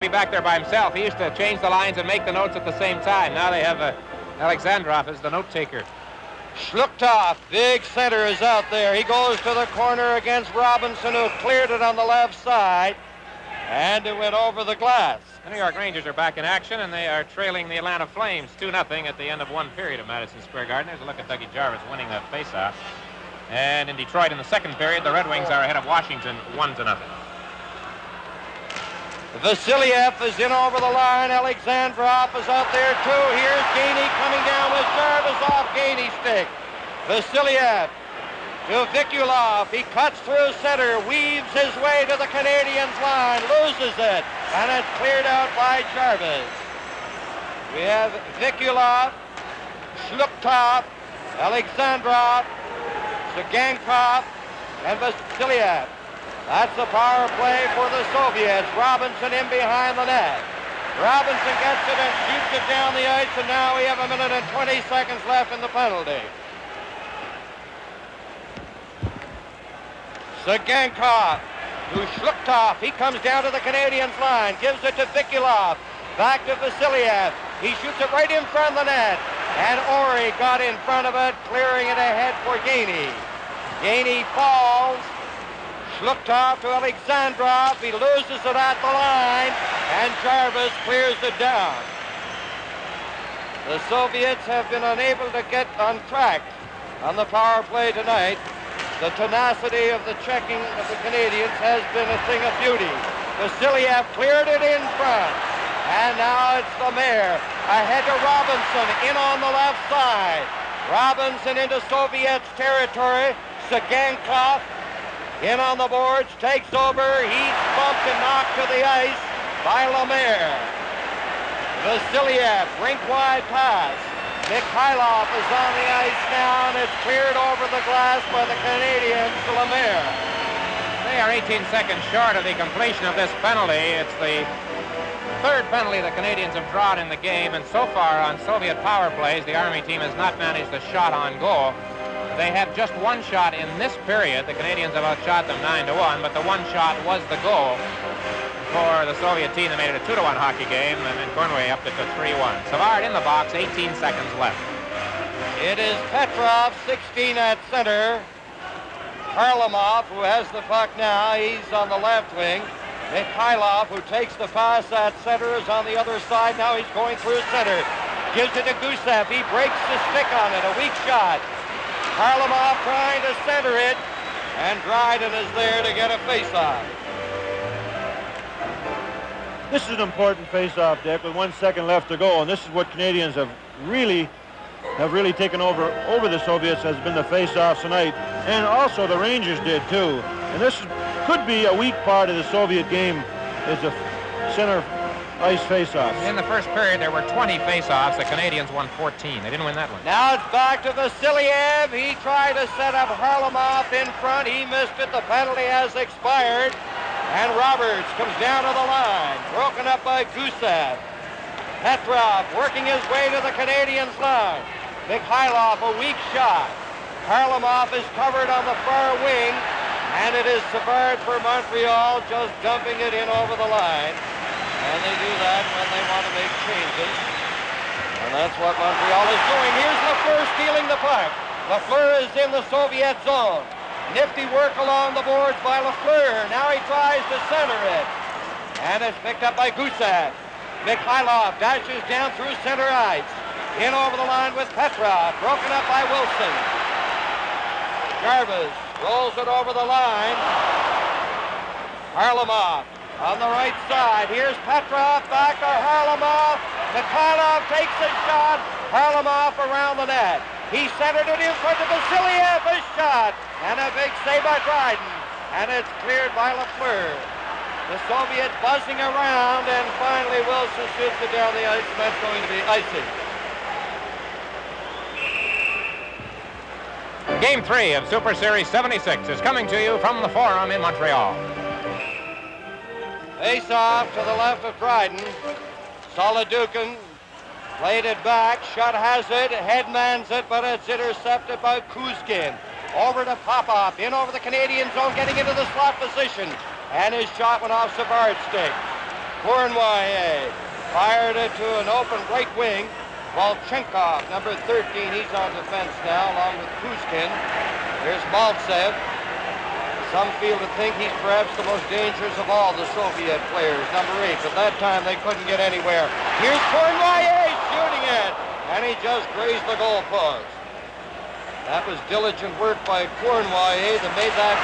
Be back there by himself. He used to change the lines and make the notes at the same time. Now they have Alexandrov as the note taker. Schluchthoff, big center, is out there. He goes to the corner against Robinson, who cleared it on the left side, and it went over the glass. The New York Rangers are back in action, and they are trailing the Atlanta Flames 2-0 at the end of one period of Madison Square Garden. There's a look at Dougie Jarvis winning that faceoff. And in Detroit in the second period, the Red Wings are ahead of Washington 1-0. Vasiliev is in over the line. Alexandrov is out there too. Here's Gainey coming down with Jarvis off Gainey's stick. Vasiliev to Vikulov. He cuts through center, weaves his way to the Canadiens line, loses it, and it's cleared out by Jarvis. We have Vikulov, Schluchthoff, Alexandrov, Sagankov, and Vasiliev. That's the power play for the Soviets. Robinson in behind the net. Robinson gets it and shoots it down the ice, and now we have 1 minute and 20 seconds left in the penalty. Sagankov to Schluchthoff. He comes down to the Canadiens line, gives it to Vikulov. Back to Vasiliev. He shoots it right in front of the net, and Ori got in front of it, clearing it ahead for Gainey. Gainey falls. Schluchthoff to Alexandrov. He loses it at the line, and Jarvis clears it down. The Soviets have been unable to get on track on the power play tonight. The tenacity of the checking of the Canadiens has been a thing of beauty. Vasiliev cleared it in front, and now it's Lemaire ahead to Robinson in on the left side. Robinson into Soviets territory. Sagankov in on the boards, takes over. He's bumped and knocked to the ice by Lemaire. Vasiliev, rink-wide pass. Mikhailov is on the ice now, and it's cleared over the glass by the Canadiens to Lemaire. They are 18 seconds short of the completion of this penalty. It's the third penalty the Canadiens have drawn in the game, and so far on Soviet power plays, the Army team has not managed a shot on goal. They have just one shot in this period. The Canadiens have outshot them 9-1, but the one shot was the goal for the Soviet team that made it a 2-1 hockey game, and then Cornway upped it to 3-1. Savard in the box, 18 seconds left. It is Petrov, 16 at center. Harlamov, who has the puck now, he's on the left wing. Mikhailov, who takes the pass at center, is on the other side. Now he's going through center. Gives it to Gusev. He breaks the stick on it. A weak shot. Harlamov trying to center it, and Dryden is there to get a face-off. This is an important face-off, Dick, with 1 second left to go, and this is what Canadians have really taken over the Soviets, has been the face-offs tonight, and also the Rangers did too. And this could be a weak part of the Soviet game, is the center ice face-offs. In the first period, there were 20 face-offs. The Canadiens won 14. They didn't win that one. Now it's back to Vasiliev. He tried to set up Harlamov in front. He missed it. The penalty has expired. And Roberts comes down to the line, broken up by Gusev. Petrov working his way to the Canadiens line. Mikhailov, a weak shot. Harlamov is covered on the far wing, and it is Savard for Montreal, just dumping it in over the line. And they do that when they want to make changes. And that's what Montreal is doing. Here's Lafleur stealing the puck. Lafleur is in the Soviet zone. Nifty work along the boards by Lafleur. Now he tries to center it. And it's picked up by Gusev. Mikhailov dashes down through center ice. In over the line with Petrov. Broken up by Wilson. Jarvis rolls it over the line. Harlamov on the right side. Here's Petrov back to Harlamov. Mikhailov takes a shot. Harlamov around the net. He centered it in front of Vasiliev. A shot. And a big save by Dryden. And it's cleared by Lafleur. The Soviets buzzing around, and finally Wilson shoots it down the ice, and that's going to be icing. Game 3 of Super Series 76 is coming to you from the Forum in Montreal. Face off to the left of Dryden. Solidukin played it back. Shutt has it. Headmans it, but it's intercepted by Kuzkin. Over to Popov. In over the Canadian zone, getting into the slot position. And his shot went off Savard's stick. Cournoyer fired it to an open right wing. Volchenkov, number 13, he's on defense now, along with Kuzkin. Here's Maltsev. Some feel to think he's perhaps the most dangerous of all the Soviet players, number 8. But that time they couldn't get anywhere. Here's Cournoyer shooting it, and he just grazed the goalpost. That was diligent work by Cournoyer that made that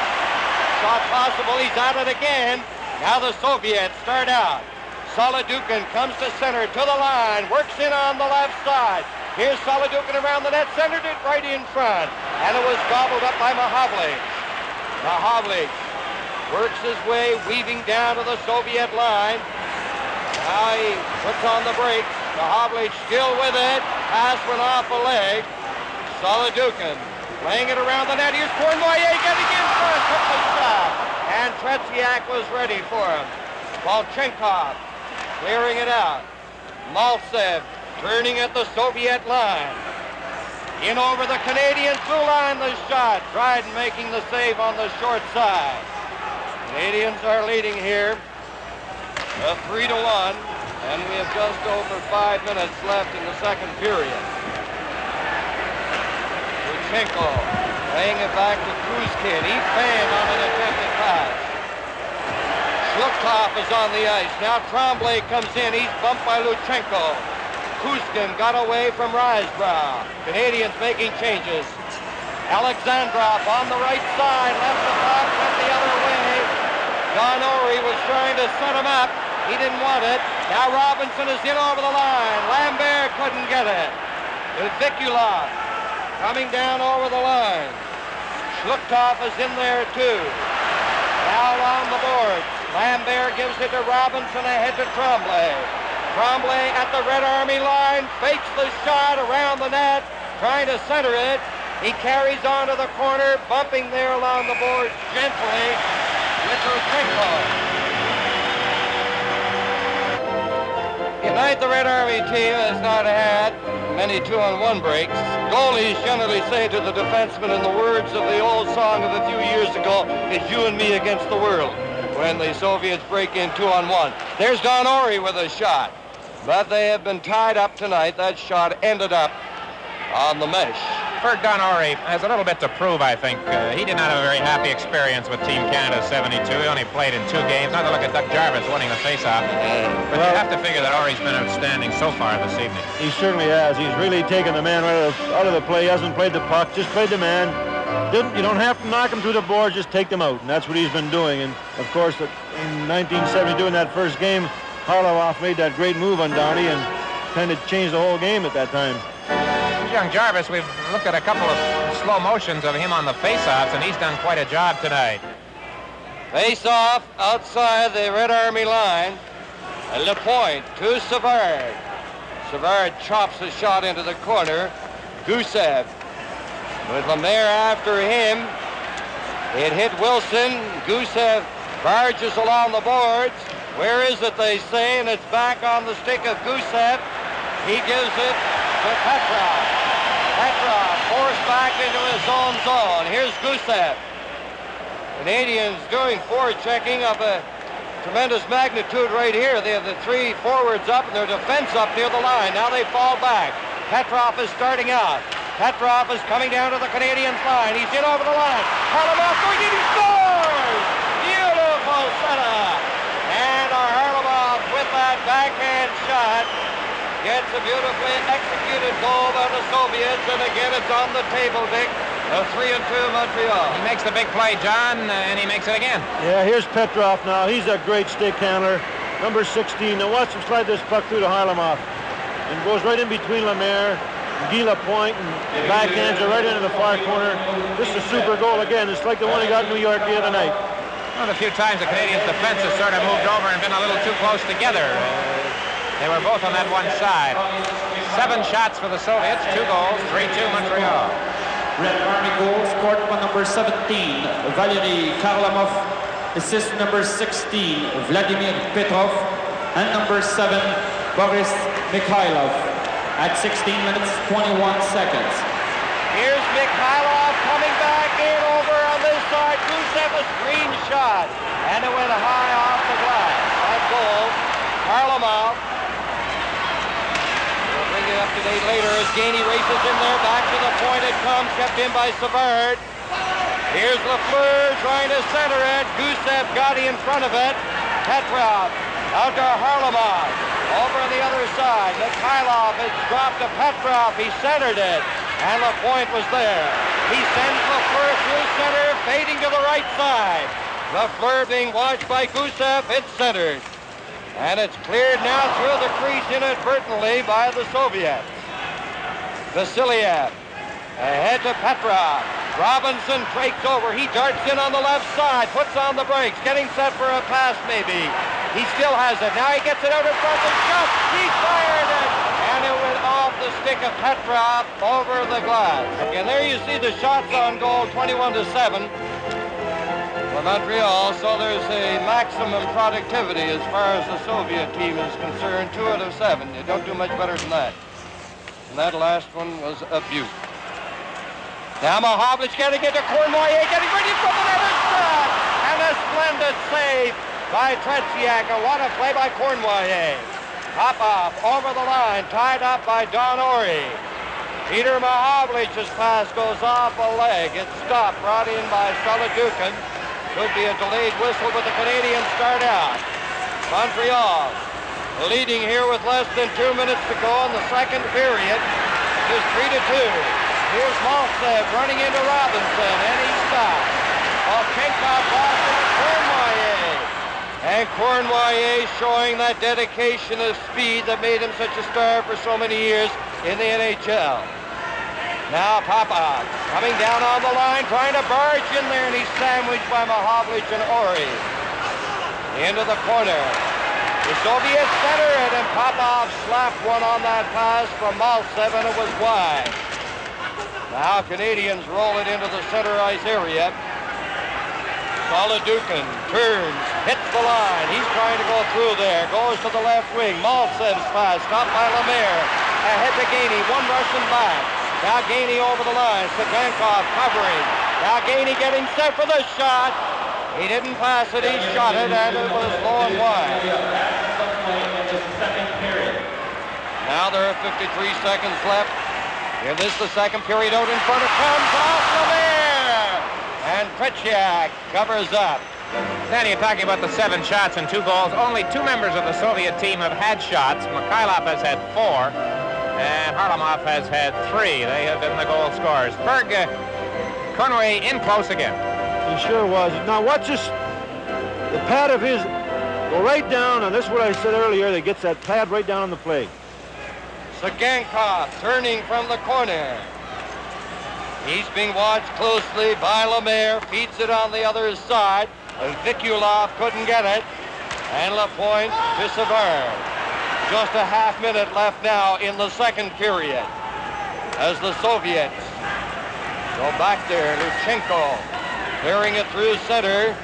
shot possible. He's at it again. Now the Soviets start out. Solidukin comes to center, to the line, works in on the left side. Here's Solidukin around the net, centered it right in front. And it was gobbled up by Mahavlich. Mahavlich works his way, weaving down to the Soviet line. Now he puts on the brakes. Mahavlich still with it. Pass went off a leg. Solidukin laying it around the net. Here's Cournoyer getting in front, took the shot. And Tretiak was ready for him. Volchenkov clearing it out. Maltsev turning at the Soviet line. In over the Canadian blue line, the shot. Dryden making the save on the short side. Canadians are leading here 3-1, and we have just over 5 minutes left in the second period. Luchenko laying it back to Kuzkin. He fanned on an attempted pass. Shlukov is on the ice. Now Tremblay comes in. He's bumped by Luchenko. Kuzkin got away from Risebrow. Canadians making changes. Alexandrov on the right side. Left the puck, went the other way. Don Ory was trying to set him up. He didn't want it. Now Robinson is in over the line. Lambert couldn't get it. With Vikulov coming down over the line. Shlukov is in there too. Now along the boards. Lambert gives it to Robinson, ahead to Tremblay. Tremblay at the Red Army line, fakes the shot around the net, trying to center it. He carries on to the corner, bumping there along the boards gently with Luchenko. Tonight the Red Army team has not had many 2-on-1 breaks. Goalies generally say to the defenseman, in the words of the old song of a few years ago, it's you and me against the world, when the Soviets break in 2-on-1. There's Don Ory with a shot, but they have been tied up tonight. That shot ended up on the mesh. For Don Ory has a little bit to prove, I think. He did not have a very happy experience with Team Canada 72. He only played in 2 games. Not to look at Doug Jarvis winning the faceoff. But you have to figure that Ory's been outstanding so far this evening. He certainly has. He's really taken the man right out of the play. He hasn't played the puck, just played the man. You don't have to knock him through the boards, just take them out. And that's what he's been doing. And, of course, in 1972, in that first game, Harlamov made that great move on Downey and kind of changed the whole game at that time. Young Jarvis, we've looked at a couple of slow motions of him on the faceoffs, and he's done quite a job tonight. Face-off outside the Red Army line. LePointe to Savard. Savard chops a shot into the corner. Gusev with Lemaire after him. It hit Wilson. Gusev barges along the boards. Where is it, they say, and it's back on the stick of Gusev. He gives it to Petrov. Petrov forced back into his own zone. Here's Gusev. Canadians doing forward-checking of a tremendous magnitude right here. They have the 3 forwards up and their defense up near the line. Now they fall back. Petrov is starting out. Petrov is coming down to the Canadians' line. He's in over the line. Harlamov going in, he scores! Beautiful setup. And Harlamov with that backhand shot gets a beautifully executed goal by the Soviets, and again it's on the table, Dick. A 3-2 Montreal. He makes the big play, John, and he makes it again. Yeah, here's Petrov now. He's a great stick handler. Number 16. Now watch him slide this puck through to Harlamov. And goes right in between Lemaire and Guy Lapointe, and backhands are right into the far corner. This is a super goal again. It's like the one he got in New York the other night. Well, a few times the Canadians' defense has sort of moved over and been a little too close together. They were both on that one side. 7 shots for the Soviets, 2 goals, 3-2 Montreal. Red Army goal scored by number 17, Valery Kharlamov. Assist number 16, Vladimir Petrov. And number 7, Boris Mikhailov. At 16 minutes, 21 seconds. Here's Mikhailov coming back in over on this side. Gusev a screen shot. And it went high off the glass. That goal Harlamov. We'll bring you up to date later as Gainey races in there. Back to the point it comes, kept in by Savard. Here's Lafleur trying to center it. Gusev got in front of it. Petrov out to Harlamov. Over on the other side. Mikhailov has dropped to Petrov. He centered it. And Lapointe was there. He sends Lafleur through center, fading to the right side. Lafleur being watched by Gusev. It's centered. And it's cleared now through the crease inadvertently by the Soviets. Vasiliev ahead to Petrov. Robinson breaks over. He darts in on the left side, puts on the brakes, getting set for a pass maybe. He still has it. Now he gets it out in front of the shot. He fired it, and it went off the stick of Petrov over the glass. And there you see the shots on goal, 21-7 for Montreal. So there's a maximum productivity as far as the Soviet team is concerned. 2 out of 7. You don't do much better than that. And that last one was a beaut. Now Mahovlich getting into Cournoyer, getting ready for another shot, and a splendid save by Tretiak. And what a play by Cournoyer. Popov over the line, tied up by Don Ori. Peter Mahovlich's pass goes off a leg. It's stopped, brought in by Solodukin. Could be a delayed whistle, but the Canadians start out. Montreal leading here with less than 2 minutes to go in the second period. It is 3-2. Here's Maltsev running into Robinson, and he stops. Volchenkov ball to Cournoyer. And Cournoyer showing that dedication of speed that made him such a star for so many years in the NHL. Now Popov coming down on the line, trying to barge in there, and he's sandwiched by Mahovlich and Ori. Into the corner. The Soviets center it, and Popov slapped one on that pass from Maltsev, and it was wide. Now Canadians roll it into the center ice area. Solodukin turns, hits the line. He's trying to go through there. Goes to the left wing. Maltsev's pass, stopped by Lemaire. Ahead to Gainey, one Russian back. Now Gainey over the line. Svetankov covering. Now Gainey getting set for the shot. He didn't pass it, he shot it, and it was low and wide. Now there are 53 seconds left. In this, the second period, out in front of comes off Lemaire. And Tretiak covers up. Then you're talking about the 7 shots and 2 goals. Only 2 members of the Soviet team have had shots. Mikhailov has had 4, and Harlamov has had 3. They have been the goal scorers. Berg, Cournoyer in close again. He sure was. Now watch this. The pad of his go right down, and this is what I said earlier, that gets that pad right down on the plate. Sagankov turning from the corner. He's being watched closely by Lemaire. Feeds it on the other side. Vikulov couldn't get it. And Lapointe to Savard. Just a half minute left now in the second period. As the Soviets go back there. Luchenko clearing it through center.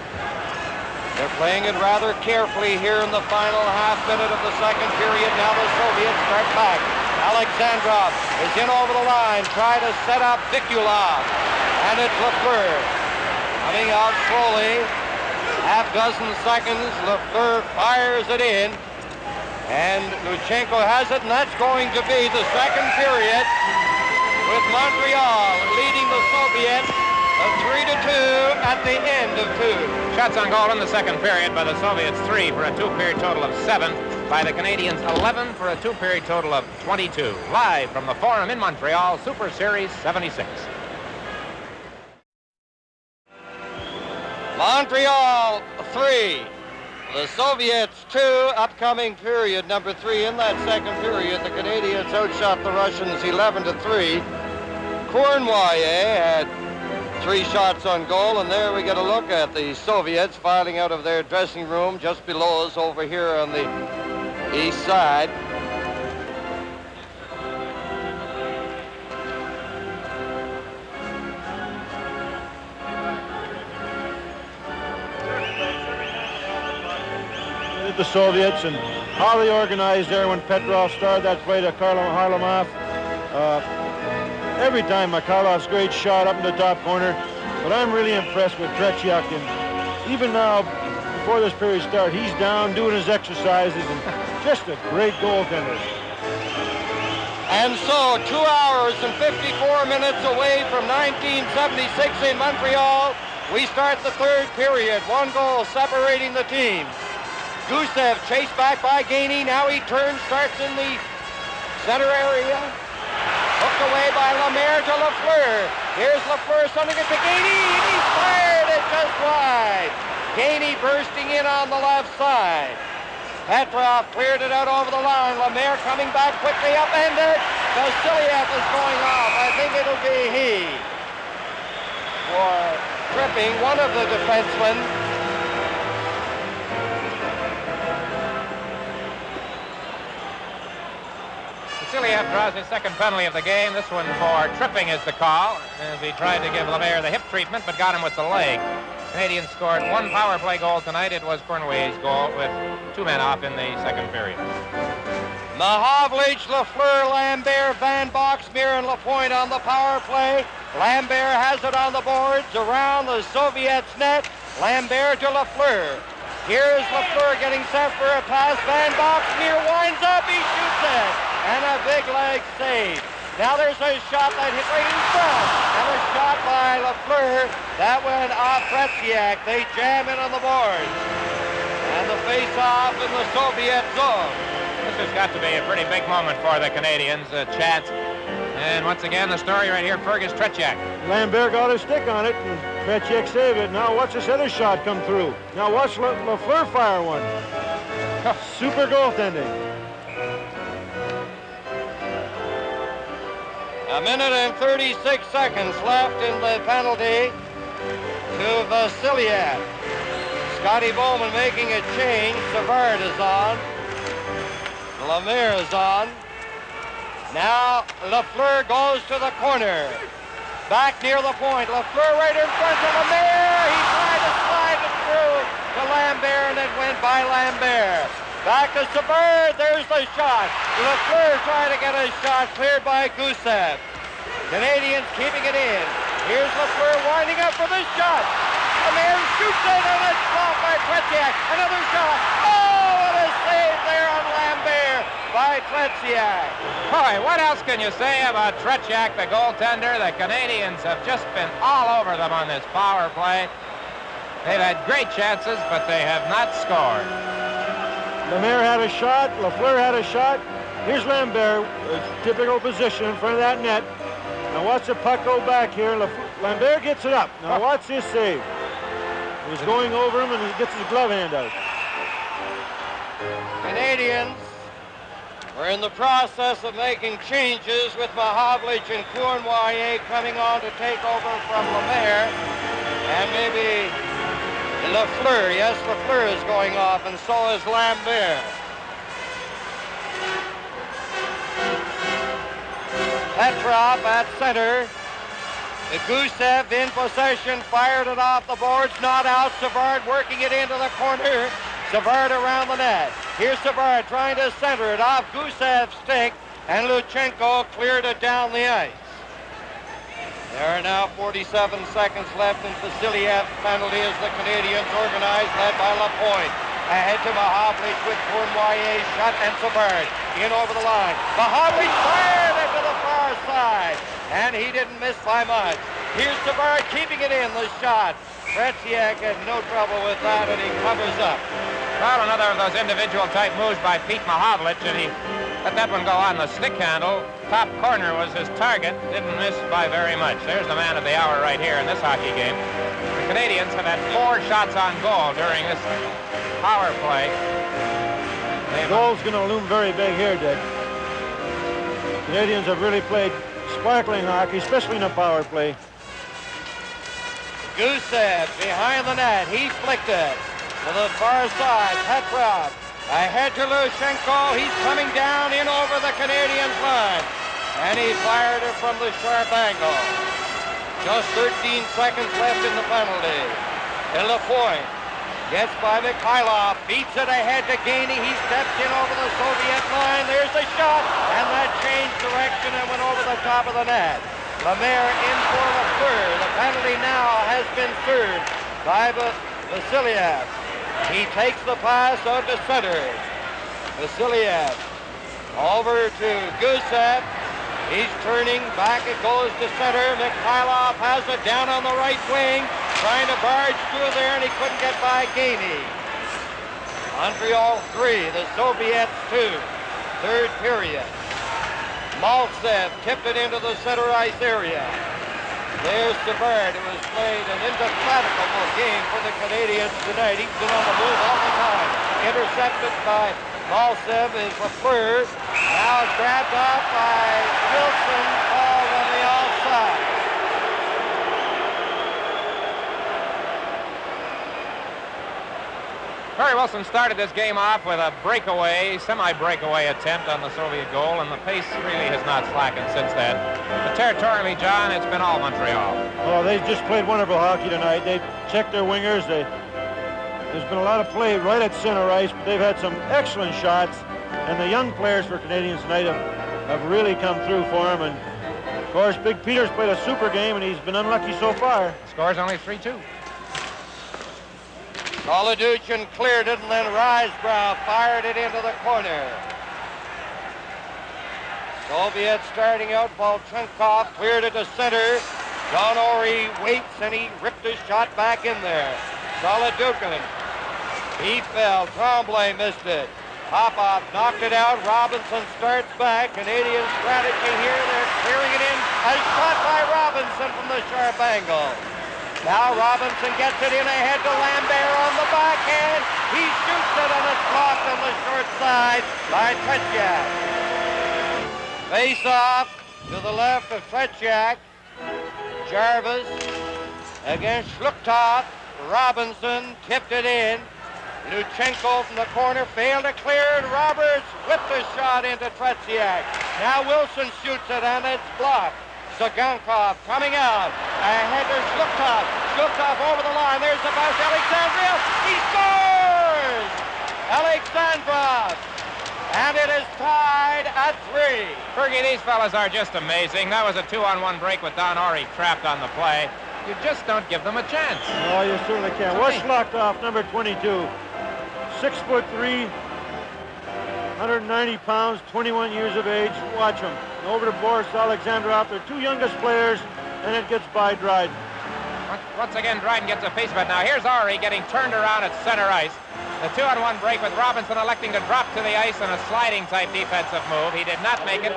They're playing it rather carefully here in the final half minute of the second period. Now the Soviets start back. Alexandrov is in over the line, trying to set up Vikulov. And it's Lafleur coming out slowly. Half dozen seconds, Lafleur fires it in. And Luchenko has it, and that's going to be the second period with Montreal leading the Soviets 3-2 at the end of 2. Shots on goal in the second period by the Soviets, 3 for a 2-period total of 7. By the Canadians, 11 for a 2-period total of 22. Live from the Forum in Montreal, Super Series 76. Montreal 3, the Soviets 2, upcoming period number 3. In that second period, the Canadians outshot the Russians 11-3. Cournoyer had 3 shots on goal, and there we get a look at the Soviets filing out of their dressing room just below us over here on the east side. The Soviets and how they organized there when Petrov started that play to Harlamov. Every time Mikhailov's great shot up in the top corner, but I'm really impressed with Tretiak. And even now, before this period started, he's down doing his exercises, and Just a great goaltender. And so 2 hours and 54 minutes away from 1976 in Montreal, we start the third period. 1 goal separating the teams. Gusev chased back by Gainey. Now he turns, starts in the center area. Hooked away by Lemaire to Lafleur. Here's Lafleur sending it to Gainey, and he's fired it just wide. Gainey bursting in on the left side. Petrov cleared it out over the line. Lemaire coming back quickly, upended. Vasiliev is going off. I think it'll be he for tripping one of the defensemen. Vasiliev draws his second penalty of the game. This one for tripping is the call, as he tried to give Lemaire the hip treatment, but got him with the leg. Canadians scored 1 power play goal tonight. It was Cornway's goal with 2 men off in the second period. Mahovlich, Lafleur, Lambert, Van Boxmeer, and Lapointe on the power play. Lambert has it on the boards around the Soviets' net. Lambert to Lafleur. Here's Lafleur getting set for a pass. Van Boxmeer winds up. He shoots it. And a big leg save. Now there's a shot that hit right in front. And a shot by Lafleur. That went off Tretiak. They jam in on the boards. And the face-off in the Soviet zone. This has got to be a pretty big moment for the Canadians. A chance. And once again, the story right here, Fergus Tretiak. Lambert got a stick on it, and Tretiak saved it. Now watch this other shot come through. Now watch Lafleur fire one. Super goaltending. A minute and 36 seconds left in the penalty to Vasiliev. Scotty Bowman making a change. Savard is on. Lemaire is on. Now Lafleur goes to the corner. Back near the point. Lafleur right in front of Lemaire. He tried to slide it through to Lambert, and it went by Lambert. Back to Savard. There's the shot. Lafleur trying to get a shot cleared by Gusev. Canadians keeping it in. Here's Lafleur winding up for this shot. Lemaire shoots it, and it's blocked by Tretiak. Another shot. Oh, what a save there on Lambert by Tretiak. Boy, what else can you say about Tretiak, the goaltender? The Canadians have just been all over them on this power play. They've had great chances, but they have not scored. Lemaire had a shot. Lafleur had a shot. Here's Lambert, a typical position in front of that net. Now watch the puck go back here. Lambert gets it up. Now watch this save. He's going over him, and he gets his glove hand out. Canadians were in the process of making changes with Mahovlich and Cournoyer coming on to take over from Lemaire. And maybe Lafleur. Yes, Lafleur is going off, and so is Lambert. Petrov at center. The Gusev in possession, fired it off the boards, not out. Savard working it into the corner. Savard around the net. Here's Savard trying to center it off Gusev's stick, and Luchenko cleared it down the ice. There are now 47 seconds left in Vasilyev's penalty as the Canadians organized, led by Lapointe. Ahead to Mahovlich with Cournoyer, shot, and Savard in over the line. Mahovlich fired it to the far side, and he didn't miss by much. Here's Savard keeping it in, the shot. Tretiak had no trouble with that, and he covers up. Well, another of those individual type moves by Pete Mahovlich, and he let that one go on the stick handle. Top corner was his target, didn't miss by very much. There's the man of the hour right here in this hockey game. The Canadians have had 4 shots on goal during this power play. The goal's going to loom very big here, Dick. Canadians have really played sparkling hockey, especially in a power play. Gusev behind the net. He flicked it to the far side. Petrov ahead to Luchenko. He's coming down in over the Canadians' line. And he fired it from the sharp angle. Just 13 seconds left in the penalty. And Lapointe gets by Mikhailov. Beats it ahead to Gainey. He steps in over the Soviet line. There's the shot. And that changed direction and went over the top of the net. Lemaire in for Lafleur. The penalty now has been served by Vasiliev. He takes the pass out to center. Vasiliev over to Gusev. He's turning back. It goes to center. Mikhailov has it down on the right wing, trying to barge through there, and he couldn't get by Gainey. Montreal 3, the Soviets 2. Third period. Maltsev tipped it into the center ice area. There's Savard, who has played an indefatigable game for the Canadiens tonight. He's been on the move all the time. Intercepted by Maltsev is Lafleur. Now grabbed off by Wilson, called on the outside. Perry Wilson started this game off with a semi-breakaway attempt on the Soviet goal, and the pace really has not slackened since then. But territorially, John, it's been all Montreal. Oh, they just played wonderful hockey tonight. They checked their wingers. There's been a lot of play right at center ice, but they've had some excellent shots. And the young players for Canadiens tonight have really come through for him. And, of course, Big Peter's played a super game, and he's been unlucky so far. Score's only 3-2. Koloduchin cleared it, and then Risebrough fired it into the corner. Soviet starting out. Volchenkov cleared it to center. John Ory waits, and he ripped his shot back in there. Koloduchin. He fell. Tremblay missed it. Popov knocked it out. Robinson starts back. Canadian strategy here. They're clearing it in. A shot by Robinson from the sharp angle. Now Robinson gets it in ahead to Lambert on the backhand. He shoots it, and it's blocked on the short side by Tretiak. Face off to the left of Tretiak. Jarvis against Schluchthoff. Robinson tipped it in. Luchenko from the corner failed to clear, and Roberts whipped a shot into Tretiak. Now Wilson shoots it, and it's blocked. Sagankov coming out. Ahead to Schluchthoff. Schluchthoff over the line. There's the pass. Alexandrov. He scores! Alexandrov. And it is tied at 3. Fergie, these fellas are just amazing. That was a 2-on-1 break with Don Ory trapped on the play. You just don't give them a chance. No, you certainly can't. Schluchthoff, number 22. 6'3", 190 pounds, 21 years of age. Watch him. Over to Boris Alexandrov, their two youngest players, and it gets by Dryden. Once again, Dryden gets a piece of it. Now here's Ory getting turned around at center ice. The 2-on-1 break with Robinson electing to drop to the ice in a sliding type defensive move. He did not make it.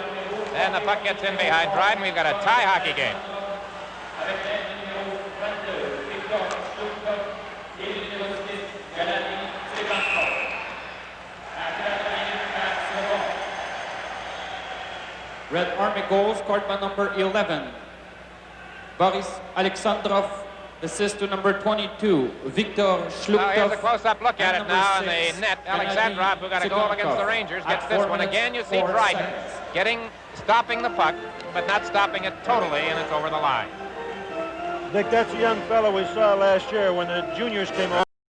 And the puck gets in behind Dryden. We've got a tie hockey game. Red Army goal scored by number 11, Boris Alexandrov. Assist to number 22, Victor Schluchthoff. Now here's a close-up look at it now in the net. Alexandrov, who got a goal against the Rangers, gets this one again. You see Dryden stopping the puck, but not stopping it totally, and it's over the line. Dick, that's a young fellow we saw last year when the juniors came over.